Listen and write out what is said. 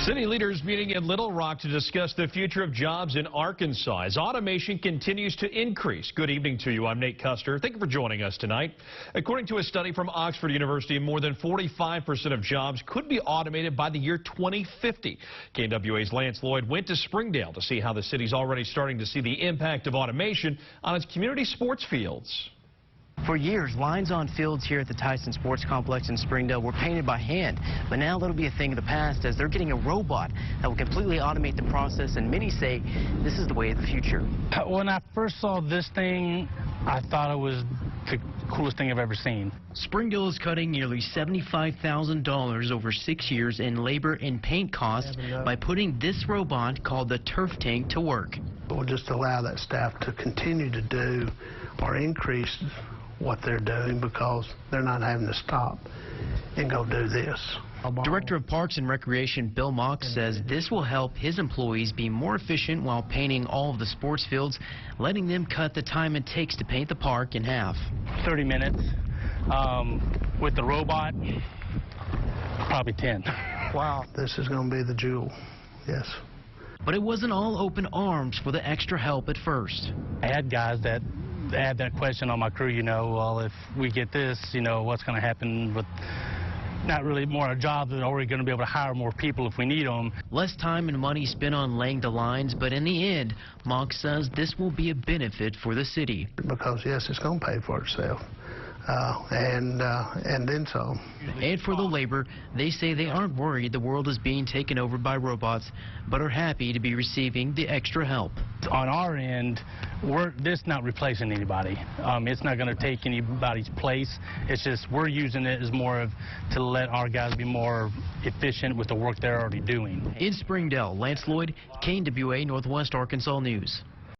City leaders meeting in Little Rock to discuss the future of jobs in Arkansas as automation continues to increase. Good evening to you. I'm Nate Custer. Thank you for joining us tonight. According to a study from Oxford University, more than 45% of jobs could be automated by the year 2050. KNWA's Lance Lloyd went to Springdale to see how the city's already starting to see the impact of automation on its community sports fields. For years, lines on fields here at the Tyson Sports Complex in Springdale were painted by hand, but now that'll be a thing of the past as they're getting a robot that will completely automate the process, and many say this is the way of the future. When I first saw this thing, I thought it was the coolest thing I've ever seen. Springdale is cutting nearly $75,000 over 6 years in labor and paint costs by putting this robot called the Turf Tank to work. We'll just allow that staff to continue to do or increase what they're doing because they're not having to stop and go do this. Director of Parks and Recreation Bill Mock says this will help his employees be more efficient while painting all of the sports fields, letting them cut the time it takes to paint the park in half. 30 minutes. With the robot, probably 10. Wow. This is going to be the jewel, yes. But it wasn't all open arms for the extra help at first. I had guys that had that question on my crew, well, if we get this, what's going to happen with not really more jobs, but are we going to be able to hire more people if we need them? Less time and money spent on laying the lines, but in the end, Mock says this will be a benefit for the city. Because, yes, it's going to pay for itself. And then some. And for the labor, they say they aren't worried the world is being taken over by robots, but are happy to be receiving the extra help. On our end, this not replacing anybody. It's not going to take anybody's place. It's just we're using it as more of to let our guys be more efficient with the work they're already doing. In Springdale, Lance Lloyd, KNWA Northwest Arkansas News.